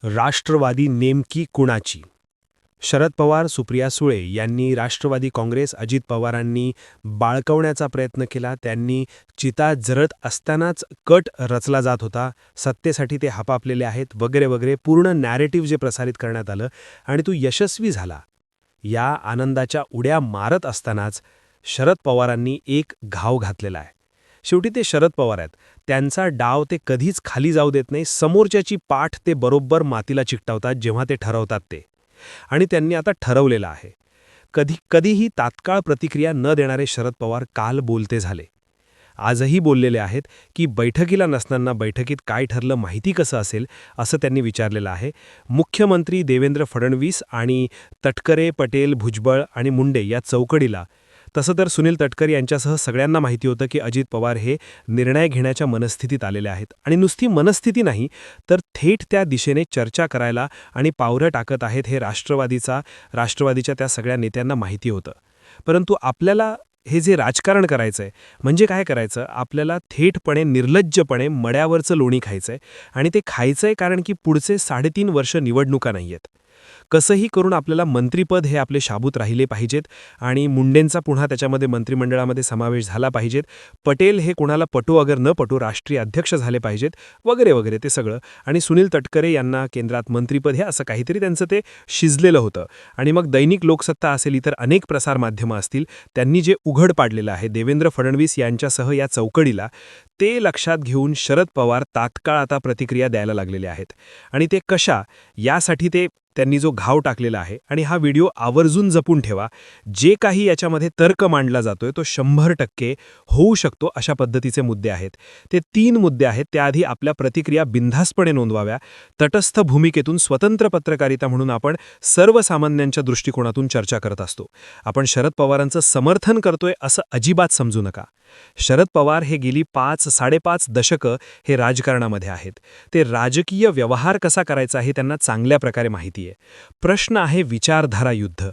राष्ट्रवादी नेमकी कुणाची? शरद पवार, सुप्रिया सुळे यांनी राष्ट्रवादी काँग्रेस अजित पवारांनी बाळकवण्याचा प्रयत्न केला. त्यांनी चिता जळत असतानाच कट रचला जात होता. सत्तेसाठी ते हपापलेले आहेत वगैरे वगैरे पूर्ण नॅरेटिव्ह जे प्रसारित करण्यात आलं आणि तो यशस्वी झाला. या आनंदाच्या उड्या मारत असतानाच शरद पवारांनी एक घाव घातलेला आहे. शेवटी ते शरद पवार आहेत. त्यांचा डाव ते कधीच खाली जाऊ देत नाही. समोरच्याची पाठ ते बरोबर मातीला चिकटवतात जेव्हा ते ठरवतात ते. आणि त्यांनी आता ठरवलेलं आहे. कधीही तात्काळ प्रतिक्रिया न देणारे शरद पवार काल बोलते झाले. आजही बोललेले आहेत की बैठकीला नसताना बैठकीत काय ठरलं माहिती कसं असेल असं त्यांनी विचारलेलं आहे. मुख्यमंत्री देवेंद्र फडणवीस आणि तटकरे, पटेल, भुजबळ आणि मुंडे या चौकडीला. तसं तर सुनील तटकरे यांच्यासह सगळ्यांना माहिती होतं की अजित पवार हे निर्णय घेण्याच्या मनस्थितीत आलेले आहेत आणि नुसती मनस्थिती नाही तर थेट त्या दिशेने चर्चा करायला आणि पावलं टाकत आहेत हे राष्ट्रवादीच्या त्या सगळ्या नेत्यांना माहिती होतं. परंतु आपल्याला हे जे राजकारण करायचंय म्हणजे काय करायचं, आपल्याला थेटपणे निर्लज्जपणे मड्यावरचं लोणी खायचंय आणि ते खायचंय कारण की पुढचे 3.5 वर्ष निवडणुका नाहीयेत. कसंही करून आपल्याला मंत्रिपद हे आपले शाबूत राहिले पाहिजेत आणि मुंडेंचा पुन्हा त्याच्यामध्ये मंत्रिमंडळामध्ये समावेश झाला पाहिजेत. पटेल हे कोणाला पटो अगर न पटो राष्ट्रीय अध्यक्ष झाले पाहिजेत वगैरे वगैरे ते सगळं. आणि सुनील तटकरे यांना केंद्रात मंत्रिपद हे असं काहीतरी त्यांचं ते शिजलेलं होतं. आणि मग दैनिक लोकसत्ता असेल, इतर अनेक प्रसारमाध्यमं असतील, त्यांनी जे उघड पाडलेलं आहे देवेंद्र फडणवीस यांच्यासह या चौकडीला, ते लक्षात घेऊन शरद पवार तात्काळ आता प्रतिक्रिया द्यायला लागलेले आहेत. आणि ते कशा यासाठी त्यांनी जो घाव टाकलेला आहे. आणि हा व्हिडिओ आवर्जून जपून ठेवा. जे काही याच्यामध्ये तर्क मांडला जातोय तो 100% होऊ शकतो अशा पद्धतीचे मुद्दे आहेत. ते 3 मुद्दे आहेत. त्याआधी आपल्या प्रतिक्रिया बिनधास्तपणे नोंदवाव्या. तटस्थ भूमिकेतून स्वतंत्र पत्रकारिता म्हणून आपण सर्वसामान्यांच्या दृष्टिकोनातून चर्चा करत असतो. आपण शरद पवारांचं समर्थन करतोय असं अजिबात समजू नका. शरद पवार हे गेली 5-5.5 दशकं हे राजकारणामध्ये आहेत. ते राजकीय व्यवहार कसा करायचा हे त्यांना चांगल्या प्रकारे माहिती आहे. प्रश्न आहे विचारधारा युद्ध.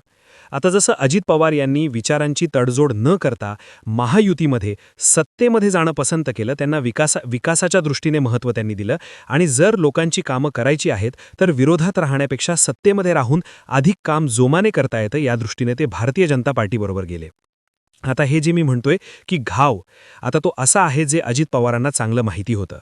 आता जसं अजित पवार यांनी विचारांची तडजोड न करता महायुतीमध्ये सत्तेमध्ये जाणं पसंत केलं, त्यांना विकासाच्या दृष्टीने महत्त्व त्यांनी दिलं आणि जर लोकांची कामं करायची आहेत तर विरोधात राहण्यापेक्षा सत्तेमध्ये राहून अधिक काम जोमाने करता येतं या दृष्टीने ते भारतीय जनता पार्टीबरोबर गेले. आता हे जे मी म्हणतोय की घाव, आता तो असा आहे जे अजित पवारांना चांगलं माहिती होतं.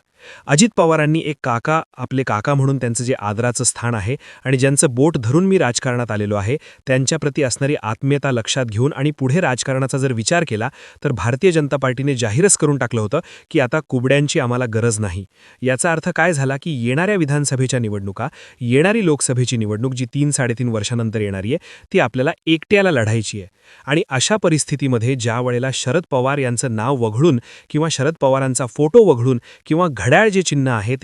अजित पवारांनी एक आपले काका म्हणून त्यांचं जे आदराचं स्थान आहे आणि ज्यांचं बोट धरून मी राजकारणात आलेलो आहे त्यांच्याप्रती असणारी आत्मीयता लक्षात घेऊन आणि पुढे राजकारणाचा जर विचार केला तर भारतीय जनता पार्टीने जाहीरच करून टाकलं होतं की आता कुबड्यांची आम्हाला गरज नाही. याचा अर्थ काय झाला की येणाऱ्या विधानसभेच्या निवडणुका, येणारी लोकसभेची निवडणूक जी 3-3.5 वर्षानंतर येणारी आहे ती आपल्याला एकट्याला लढायची आहे. आणि अशा परिस्थितीमध्ये ज्या वेळेला शरद पवार यांचं नाव वगळून किंवा शरद पवारांचा फोटो वगळून किंवा घड्याळ जे चिन्ह आहे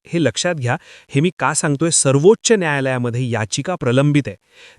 हे लक्षात घ्या. हे मी का सांगतोय, सर्वोच्च न्यायालयामध्ये याचिका प्रलंबित आहे.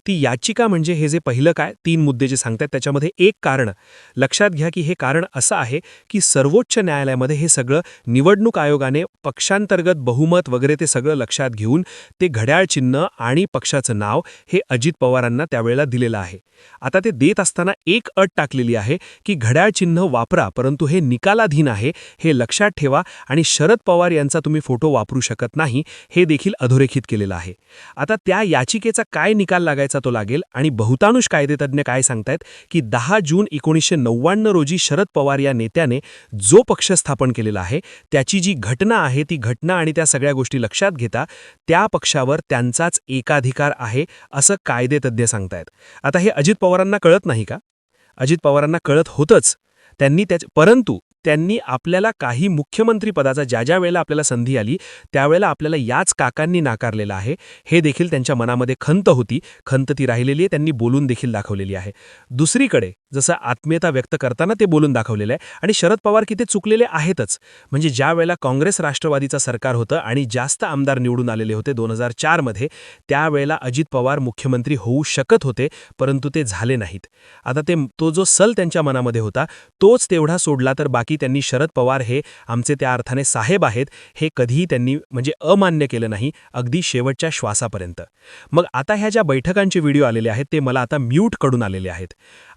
ती याचिका म्हणजे हे जे पहिलं 3 मुद्दे जे सांगतात त्याच्यामध्ये एक कारण लक्षात घ्या की हे कारण असं आहे की सर्वोच्च न्यायालयामध्ये हे सगळं निवडणूक आयोगाने पक्षांतर्गत बहुमत वगैरे ते सगळं लक्षात घेऊन ते घड्याळ चिन्ह आणि पक्षाचं नाव हे अजित पवारांना त्यावेळेला दिलेलं आहे. आता ते देत असताना एक अट टाकलेली आहे की घड्याळ चिन्ह वापरा परंतु हे निकालाधीन आहे हे लक्षात ठेवा आणि शरद पवार यांचा तुम्ही फोटो वापरू शकत नाही हे देखील अधोरेखित केलेलं आहे. आता त्या याचिकेचा काय निकाल लागायचा तो लागेल आणि बहुतांश कायदेतज्ञ काय सांगतायत की 10 जून 1999 रोजी शरद पवार या नेत्याने जो पक्ष स्थापन केलेला आहे त्याची जी घटना आहे ती घटना आणि त्या सगळ्या गोष्टी लक्षात घेता त्या पक्षावर त्यांचाच एकाधिकार आहे असं कायदेतज्ञ सांगतायत. आता हे अजित पवारांना कळत नाही का? अजित पवारांना कळत होतंच. परंतु त्यांनी आपल्याला काही मुख्यमंत्री पदाचा ज्या वेळेला आपल्याला संधी आली त्यावेळेला आपल्याला याच काकांनी नाकारलेलं आहे हे देखील त्यांच्या मनामध्ये खंत होती. खंत ती राहिलेली आहे, त्यांनी बोलून देखील दाखवलेली आहे. दुसरीकडे जसं आत्मीयता व्यक्त करताना ते बोलून दाखवलेलं आहे आणि शरद पवार किती चुकलेले आहेतच. म्हणजे ज्या वेळेला काँग्रेस राष्ट्रवादीचं सरकार होतं आणि जास्त आमदार निवडून आलेले होते 2004 मध्ये, त्यावेळेला अजित पवार मुख्यमंत्री होऊ शकत होते परंतु ते झाले नाहीत. आता तो जो सल त्यांच्या मनामध्ये होता तोच तेवढा सोडला तर बाकी की त्यांनी शरद पवार हे आमचे त्या अर्थाने साहेब आहेत हे कधीही त्यांनी म्हणजे अमान्य केलं नाही, अगदी शेवटच्या श्वासापर्यंत. मग आता ह्या ज्या बैठकांचे व्हिडिओ आलेले आहेत ते मला आता म्यूट कडून आलेले आहेत.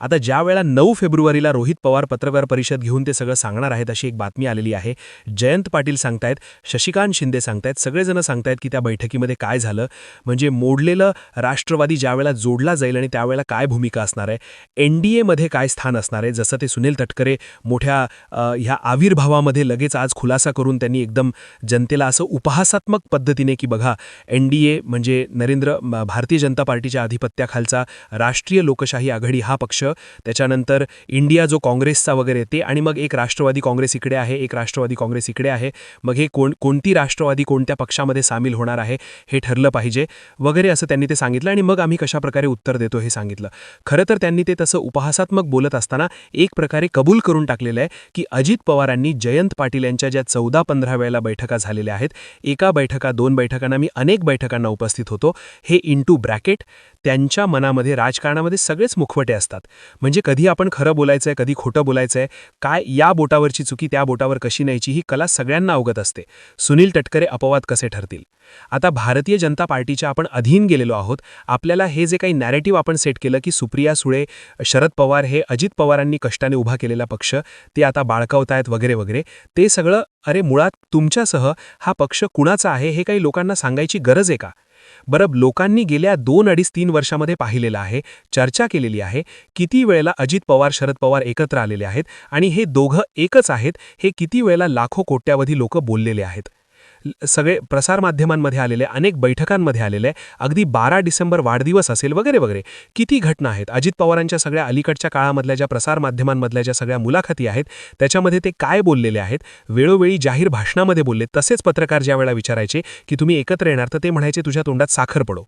आता ज्या वेळेला 9 फेब्रुवारीला रोहित पवार पत्रकार परिषद घेऊन ते सगळं सांगणार आहेत अशी एक बातमी आलेली आहे. जयंत पाटील सांगतायत, शशिकांत शिंदे सांगतायत, सगळेजण सांगतायत की त्या बैठकीमध्ये काय झालं, म्हणजे मोडलेलं राष्ट्रवादी ज्यावेळेला जोडला जाईल आणि त्यावेळेला काय भूमिका असणार आहे, एनडीएमध्ये काय स्थान असणार आहे. जसं ते सुनील तटकरे मोठ्या ह्या आविर्भावामध्ये लगेच आज खुलासा करून त्यांनी एकदम जनतेला असं उपहासात्मक पद्धतीने की बघा एनडीए म्हणजे भारतीय जनता पार्टीच्या अधिपत्याखालचा राष्ट्रीय लोकशाही आघाडी हा पक्ष, त्याच्यानंतर इंडिया जो काँग्रेसचा वगैरे ते, आणि मग एक राष्ट्रवादी काँग्रेस इकडे आहे, एक राष्ट्रवादी काँग्रेस इकडे आहे, मग हे कोणती राष्ट्रवादी कोणत्या पक्षामध्ये सामील होणार आहे हे ठरलं पाहिजे वगैरे असं त्यांनी ते सांगितलं. आणि मग आम्ही कशाप्रकारे उत्तर देतो हे सांगितलं. खरं तर त्यांनी ते तसं उपहासात्मक बोलत असताना एक प्रकारे कबूल करून टाकलेलं आहे की अजित पवारांनी जयंत पाटील यांच्या ज्या 14-15 वेळेला बैठका झालेल्या आहेत, एका बैठका 2 बैठकांना मी अनेक बैठकांना उपस्थित होतो, हे इंटू ब्रॅकेट त्यांच्या मनामध्ये राजकारणामध्ये सगळेच मुखवटे असतात. म्हणजे कधी आपण खरं बोलायचंय, कधी खोटं बोलायचंय, काय या बोटावरची चुकी त्या बोटावर कशी न्यायची ही कला सगळ्यांना अवगत असते. सुनील तटकरे अपवाद कसे ठरतील. आता भारतीय जनता पार्टीच्या आपण अधीन गेलेलो आहोत. आपल्याला हे जे काही नॅरेटिव्ह आपण सेट केलं की सुप्रिया सुळे, शरद पवार हे अजित पवारांनी कष्टाने उभा केलेला पक्ष ते आता बाळकावतायत वगैरे वगैरे, ते सगळं अरे मुळात तुमच्यासह हा पक्ष कुणाचा आहे हे काही लोकांना सांगायची गरज आहे का? बरं, लोकांनी गेल्या 2-2.5-3 वर्षामध्ये पाहिलेलं आहे, चर्चा केलेली आहे, किती वेळेला अजित पवार शरद पवार एकत्र आलेले आहेत आणि हे दोघं एकच आहेत हे किती वेळेला लाखो कोट्यावधी लोक बोललेले आहेत. सगळे प्रसारमाध्यमांमध्ये आलेले, अनेक बैठकांमध्ये आलेले, अगदी 12 डिसेंबर वाढदिवस असेल वगैरे वगैरे किती घटना आहेत. अजित पवारांच्या सगळ्या अलीकडच्या काळामधल्या ज्या प्रसारमाध्यमांमधल्या ज्या सगळ्या मुलाखती आहेत त्याच्यामध्ये ते काय बोललेले आहेत, वेळोवेळी जाहीर भाषणामध्ये बोलले. तसेच पत्रकार ज्या वेळेला विचारायचे की तुम्ही एकत्र येणार तर ते म्हणायचे तुझ्या तोंडात साखर पडो.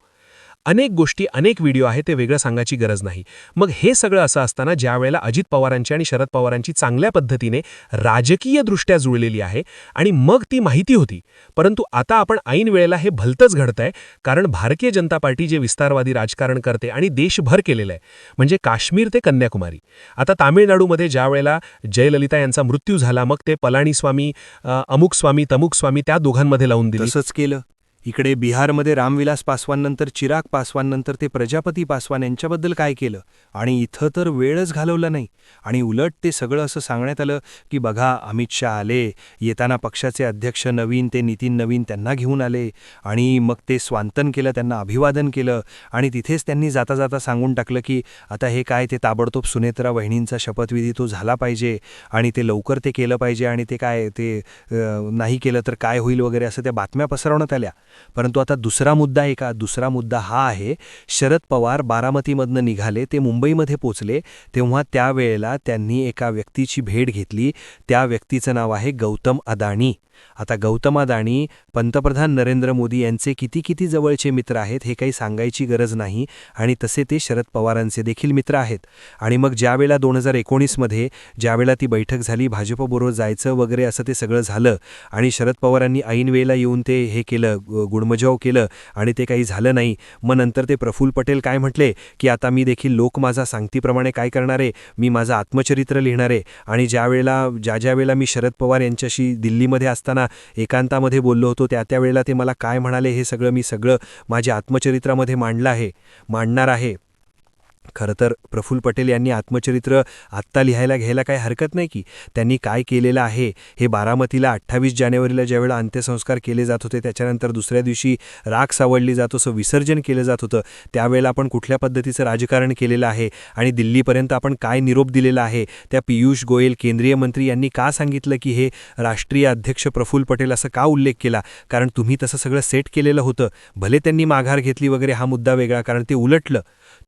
अनेक गोष्टी, अनेक व्हिडिओ आहेत, ते वेगळं सांगायची गरज नाही. मग हे सगळं असं असताना ज्या वेळेला अजित पवारांची आणि शरद पवारांची चांगल्या पद्धतीने राजकीयदृष्ट्या जुळलेली आहे आणि मग ती माहिती होती, परंतु आता आपण ऐन वेळेला हे भलतंच घडतंय, कारण भारतीय जनता पार्टी जे विस्तारवादी राजकारण करते आणि देशभर केलेलं आहे, म्हणजे काश्मीर ते कन्याकुमारी. आता तामिळनाडूमध्ये ज्या वेळेला जयललिता यांचा मृत्यू झाला, मग ते पलाणीस्वामी, अमुक स्वामी तमुक स्वामी त्या दोघांमध्ये लावून दिली. तसंच केलं. इकडे बिहारमध्ये रामविलास पासवान नंतर चिराग पासवान नंतर ते प्रजापती पासवान यांच्याबद्दल काय केलं, आणि इथं तर वेळच घालवला नाही. आणि उलट ते सगळं असं सांगण्यात आलं की बघा अमित शहा आले, येताना पक्षाचे अध्यक्ष नवीन ते नितीन नवीन त्यांना घेऊन आले, आणि मग ते स्वांतन केलं, त्यांना अभिवादन केलं, आणि तिथेच त्यांनी जाता जाता सांगून टाकलं की आता हे काय ते ताबडतोब सुनेत्रा वहिनींचा शपथविधी तो झाला पाहिजे आणि ते लवकर ते केलं पाहिजे, आणि ते काय ते नाही केलं तर काय होईल वगैरे असं त्या बातम्या पसरवण्यात आल्या. परंतु आता दुसरा मुद्दा आहे का? दुसरा मुद्दा हा आहे, शरद पवार बारामतीमधनं निघाले, ते मुंबईमध्ये पोचले, तेव्हा त्यावेळेला त्यांनी एका व्यक्तीची भेट घेतली. त्या व्यक्तीचं नाव आहे गौतम अदाणी. आता गौतम अदाणी पंतप्रधान नरेंद्र मोदी यांचे किती किती जवळचे मित्र आहेत हे काही सांगायची गरज नाही, आणि तसे ते शरद पवारांचे देखील मित्र आहेत. आणि मग ज्यावेळेला 2019मध्ये ज्यावेळेला ती बैठक झाली, भाजपबरोबर जायचं वगैरे असं ते सगळं झालं, आणि शरद पवारांनी ऐन वेळेला येऊन ते हे केलं, गुडमजाव केलं, आणि ते काही झालं नाही. मग नंतर ते प्रफुल्ल पटेल काय म्हटले की आता मी देखील लोक माझा सांगतीप्रमाणे काय करणार आहे, मी माझं आत्मचरित्र लिहिणार आहे. आणि ज्या वेळेला मी शरद पवार यांच्याशी दिल्लीमध्ये असताना एकांतामध्ये बोललो होतो त्यावेळेला ते मला काय म्हणाले हे सगळं मी माझ्या आत्मचरित्रामध्ये मांडणार आहे. खरं तर प्रफुल्ल पटेल यांनी आत्मचरित्र आत्ता लिहायला घ्यायला काही हरकत नाही की त्यांनी काय केलेलं आहे हे. बारामतीला 28 जानेवारीला ज्यावेळेला अंत्यसंस्कार केले जात होते, त्याच्यानंतर दुसऱ्या दिवशी राख सावळली जात असं विसर्जन केलं जात होतं, त्यावेळेला आपण कुठल्या पद्धतीचं राजकारण केलेलं आहे, आणि दिल्लीपर्यंत आपण काय निरोप दिलेला आहे. त्या पियुष गोयल केंद्रीय मंत्री यांनी का सांगितलं की हे राष्ट्रीय अध्यक्ष प्रफुल्ल पटेल असं का उल्लेख केला, कारण तुम्ही तसं सगळं सेट केलेलं होतं. भले त्यांनी माघार घेतली वगैरे हा मुद्दा वेगळा, कारण ते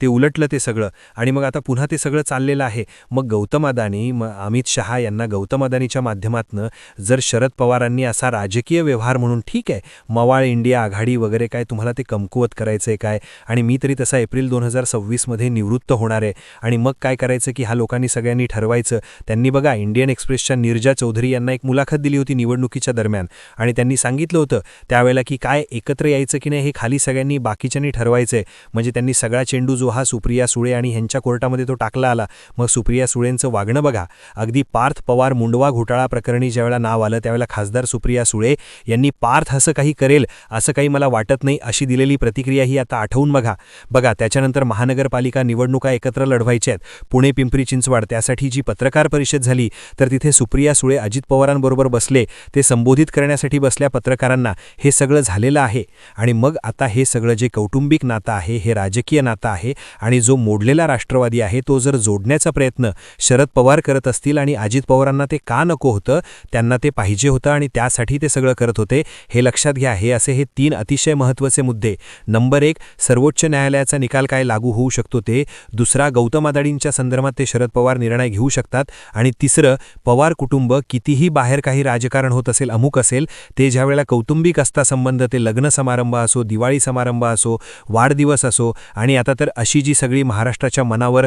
उलटलं ते सगळं, आणि मग आता पुन्हा ते सगळं चाललेलं आहे. मग गौतम अदानी, अमित शहा यांना गौतम अदानीच्या माध्यमातून जर शरद पवारांनी असा राजकीय व्यवहार म्हणून ठीक आहे मवाळ इंडिया आघाडी वगैरे काय तुम्हाला ते कमकुवत करायचं आहे काय, आणि मी तरी तसा एप्रिल 2026मध्ये निवृत्त होणार आहे, आणि मग काय करायचं की ह्या लोकांनी सगळ्यांनी ठरवायचं. त्यांनी बघा इंडियन एक्सप्रेसच्या नीरजा चौधरी यांना एक मुलाखत दिली होती निवडणुकीच्या दरम्यान, आणि त्यांनी सांगितलं होतं त्यावेळेला की काय एकत्र यायचं की नाही हे खाली सगळ्यांनी बाकीच्यांनी ठरवायचं आहे. म्हणजे त्यांनी सगळा चेंडू जो हा सुप्रिया सुळे आणि ह्यांच्या कोर्टामध्ये तो टाकला आला. मग सुप्रिया सुळेंचं वागणं बघा. अगदी पार्थ पवार मुंडवा घोटाळा प्रकरणी ज्यावेळेला नाव आलं त्यावेळेला खासदार सुप्रिया सुळे यांनी पार्थ असं काही करेल असं काही मला वाटत नाही अशी दिलेली प्रतिक्रिया ही आता आठवून बघा. त्याच्यानंतर महानगरपालिका निवडणुका एकत्र लढवायच्या आहेत, पुणे पिंपरी चिंचवड, त्यासाठी जी पत्रकार परिषद झाली तर तिथे सुप्रिया सुळे अजित पवारांबरोबर बसले, ते संबोधित करण्यासाठी बसल्या पत्रकारांना. हे सगळं झालेलं आहे आणि मग आता हे सगळं जे कौटुंबिक नातं आहे हे राजकीय नातं आहे आणि जो मोडलेला राष्ट्रवादी आहे तो जर जोडण्याचा प्रयत्न शरद पवार करत असतील आणि अजित पवारांना ते का नको होतं, त्यांना ते पाहिजे होतं आणि त्यासाठी ते सगळं करत होते, हे लक्षात घ्या. हे 3 अतिशय महत्त्वाचे मुद्दे. नंबर 1, सर्वोच्च न्यायालयाचा निकाल काय लागू होऊ शकतो ते. दुसरा, गौतम अदानींच्या संदर्भात ते शरद पवार निर्णय घेऊ शकतात. आणि तिसरं, पवार कुटुंब कितीही बाहेर काही राजकारण होत असेल, अमुक असेल, ते ज्यावेळेला कौटुंबिक असता संबंध, ते लग्न समारंभ असो, दिवाळी समारंभ असो, वाढदिवस असो, आणि आता तर अशी जी सगळी महाराष्ट्राच्या मनावर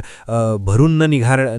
भरून न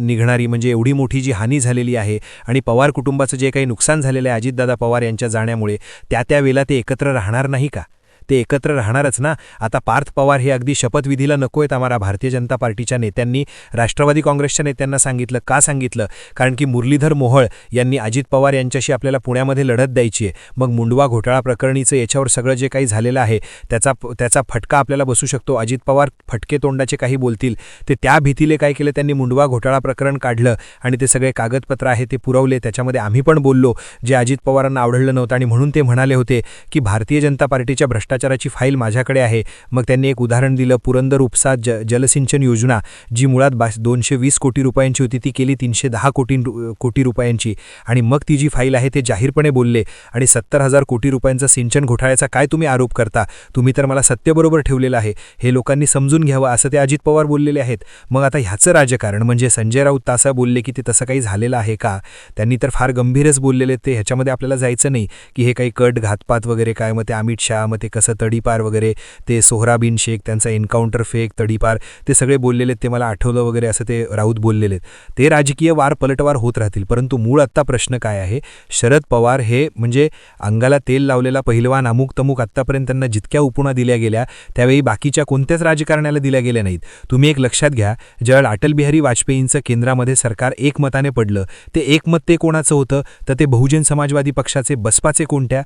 निघणारी म्हणजे एवढी मोठी जी हानी झालेली आहे आणि पवार कुटुंबाचं जे काही नुकसान झालेलं आहे अजितदादा पवार यांच्या जाण्यामुळे, त्यावेळेला ते एकत्र राहणार नाही का? ते एकत्र राहणारच ना. आता पार्थ पवार हे अगदी शपथविधीला नको आहेत. आम्हाला भारतीय जनता पार्टीच्या नेत्यांनी राष्ट्रवादी काँग्रेसच्या नेत्यांना सांगितलं. का सांगितलं? कारण की मुरलीधर मोहोळ यांनी अजित पवार यांच्याशी आपल्याला पुण्यामध्ये लढत द्यायची आहे. मग मुंडवा घोटाळा प्रकरणीचं याच्यावर सगळं जे काही झालेलं आहे त्याचा फटका आपल्याला बसू शकतो. अजित पवार फटके तोंडाचे काही बोलतील, ते त्या भीतीले काय केलं त्यांनी, मुंडवा घोटाळा प्रकरण काढलं आणि ते सगळे कागदपत्र आहे ते पुरवले. त्याच्यामध्ये आम्ही पण बोललो जे अजित पवारांना आवडलं नव्हतं आणि म्हणून ते म्हणाले होते की भारतीय जनता पार्टीच्या भ्रष्टाचाराची फाईल माझ्याकडे आहे. मग त्यांनी एक उदाहरण दिलं, पुरंदर उपसा जलसिंचन योजना जी मुळात 220 कोटी रुपयांची होती ती केली 310 कोटी रुपयांची. आणि मग ती जी फाईल आहे ते जाहीरपणे बोलले. आणि 70,000 कोटी रुपयांचा सिंचन घोटाळ्याचा काय तुम्ही आरोप करता? तुम्ही तर मला सत्यबरोबर ठेवलेलं आहे, हे लोकांनी समजून घ्यावं असं ते अजित पवार बोललेले आहेत. मग आता ह्याचं राजकारण म्हणजे संजय राऊत तासा बोलले की ते तसं काही झालेलं आहे का? त्यांनी तर फार गंभीरच बोललेले. ते ह्याच्यामध्ये आपल्याला जायचं नाही की हे काही कट घातपात वगैरे काय, मग ते अमित शहा, मग ते कसं तडीपार वगैरे, ते सोहराबिन शेख त्यांचा एन्काउंटर फेक तडीपार, ते सगळे बोललेले, ते मला आठवलं वगैरे असं ते राऊत बोललेले. ते राजकीय वार पलटवार होत राहतील. परंतु मूळ आत्ता प्रश्न काय आहे, शरद पवार हे म्हणजे अंगाला तेल लावलेला पहिलवान अमुक तमुक, आत्तापर्यंत त्यांना जितक्या उपमा दिल्या गेल्या त्यावेळी बाकीच्या कोणत्याच राजकारण्याला दिल्या गेल्या नाहीत. तुम्ही एक लक्षात घ्या, ज्यावेळेला अटल बिहारी वाजपेयींचं केंद्रामध्ये सरकार एकमताने पडलं, ते एकमत ते कोणाचं होतं? तर ते बहुजन समाजवादी पक्षाचे, बसपाचे कोणत्या?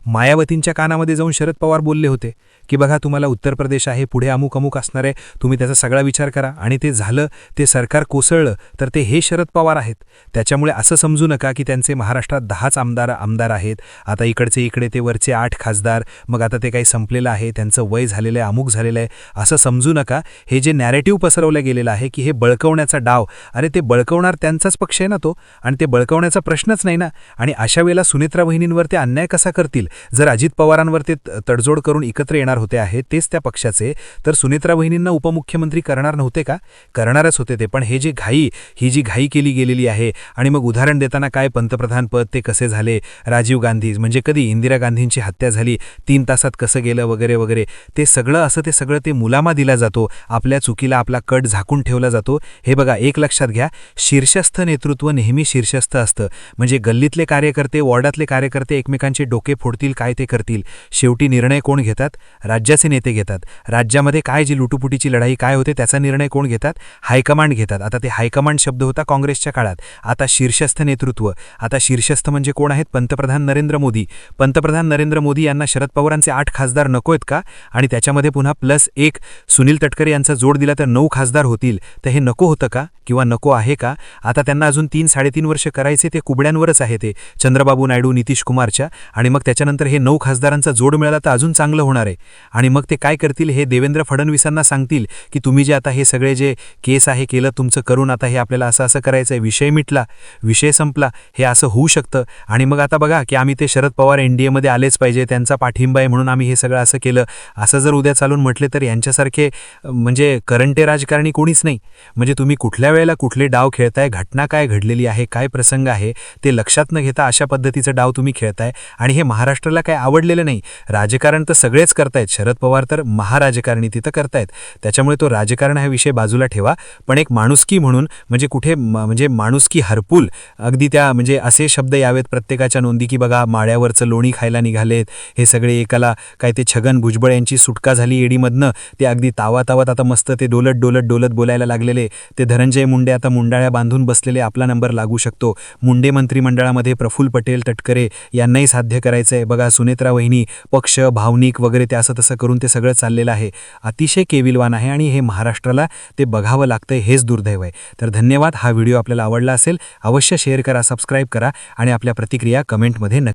मायावतींच्या कानामध्ये जाऊन शरद पवार बोलले होते की बघा तुम्हाला उत्तर प्रदेश आहे, पुढे अमुक अमुक असणार आहे, तुम्ही त्याचा सगळा विचार करा. आणि ते झालं, ते सरकार कोसळलं, तर ते हे शरद पवार आहेत. त्याच्यामुळे असं समजू नका की त्यांचे महाराष्ट्रात 10च आमदार आहेत, आता इकडे ते वरचे 8 खासदार, मग आता ते काही संपलेलं आहे, त्यांचं वय झालेलं आहे, अमुक झालेलं आहे, असं समजू नका. हे जे नॅरेटिव्ह पसरवलं गेलेलं आहे की हे बळकवण्याचा डाव, अरे ते बळकवणार त्यांचाच पक्ष आहे ना तो, आणि ते बळकवण्याचा प्रश्नच नाही ना. आणि अशा वेळेला सुनेत्रा वहिनींवर ते अन्याय कसा करतील? जर अजित पवारांवर ते तडजोड करून एकत्र येणार होते आहेत तेच त्या पक्षाचे, तर सुनेत्रा वहिनींना उपमुख्यमंत्री करणार नव्हते का? करणारच होते ते. पण ही जी घाई केली गेलेली आहे. आणि मग उदाहरण देताना काय, पंतप्रधान पद ते कसे झाले, राजीव गांधी म्हणजे कधी इंदिरा गांधींची हत्या झाली 3 तासात कसं गेलं वगैरे वगैरे, ते सगळं ते मुलामा दिला जातो. आपल्या चुकीला आपला कट झाकून ठेवला जातो. हे बघा, एक लक्षात घ्या, शीर्षस्थ नेतृत्व नेहमी शीर्षस्थ असतं. म्हणजे गल्लीतले कार्यकर्ते, वॉर्डातले कार्यकर्ते एकमेकांचे डोके फोडतील, काय ते करतील. शेवटी निर्णय कोण घेतात? राज्याचे नेते घेतात. राज्यामध्ये काय जी लुटुपुटीची लढाई काय होते त्याचा निर्णय कोण घेतात? हायकमांड घेतात. आता ते हायकमांड शब्द होता काँग्रेसच्या काळात. आता शीर्षस्थ नेतृत्व, आता शीर्षस्थ म्हणजे कोण आहेत? पंतप्रधान नरेंद्र मोदी. पंतप्रधान नरेंद्र मोदी यांना शरद पवारांचे 8 खासदार नको आहेत का? आणि त्याच्यामध्ये पुन्हा +1 सुनील तटकरे यांचा जोड दिला तर 9 खासदार होतील. तर हे नको होतं का? किंवा नको आहे का? आता त्यांना अजून 3-3.5 वर्ष करायचे, ते कुबड्यांवरच आहे ते चंद्रबाबू नायडू, नितीश कुमारच्या. आणि मग त्याच्यानंतर हे 9 खासदारांचा जोड मिळाला तर अजून चांगलं होणार आहे. आणि मग ते काय करतील? हे देवेंद्र फडणवीसांना सांगतील की तुम्ही जे आता हे सगळे जे केस आहे केलं तुमचं करून, आता हे आपल्याला असं करायचं आहे, विषय मिटला, विषय संपला, हे असं होऊ शकतं. आणि मग आता बघा की आम्ही ते शरद पवार एनडीएमध्ये आलेच पाहिजे, त्यांचा पाठिंबा आहे म्हणून आम्ही हे सगळं असं केलं, असं जर उद्या चालून म्हटले तर यांच्यासारखे म्हणजे करंटे राजकारणी कोणीच नाही. म्हणजे तुम्ही कुठल्या वेळेला कुठले डाव खेळताय, घटना काय घडलेली आहे, काय प्रसंग आहे ते लक्षात न घेता अशा पद्धतीचं डाव तुम्ही खेळताय. आणि हे महाराष्ट्राला काय आवडलेलं नाही. राजकारण तर सगळेच करतायत, शरद पवार तर महाराजकारणी तिथं करतायत, त्याच्यामुळे तो राजकारण हा विषय बाजूला ठेवा. पण एक माणुसकी म्हणून म्हणजे कुठे म्हणजे माणुसकी हरपूल अगदी त्या म्हणजे असे शब्द यावेत प्रत्येकाच्या नोंदी की बघा माळ्यावरचं लोणी खायला निघालेत हे सगळे, एकाला काय ते छगन भुजबळ यांची सुटका झाली एडीमधनं, ते अगदी तावातावात आता मस्त ते डोलत बोलायला लागलेले, ते धनंजय मुंडे आता मुंडाळ्या बांधून बसलेले, आपला नंबर लागू शकतो. मुंडे मंत्रिमंडळामध्ये प्रफुल्ल पटेल, तटकरे यांनाही साध्य करायचं आहे. बघा सुनेत्रा वहिनी पक्ष भावनिक वगैरे ते असं तसं करून ते सगळं चाललेलं आहे. अतिशय केविलवान आहे आणि हे महाराष्ट्राला ते बघावं लागतंय, हेच दुर्दैव आहे. तर धन्यवाद. हा व्हिडिओ आपल्याला आवडला असेल अवश्य शेअर करा, सबस्क्राईब करा आणि आपल्या प्रतिक्रिया कमेंटमध्ये नक्की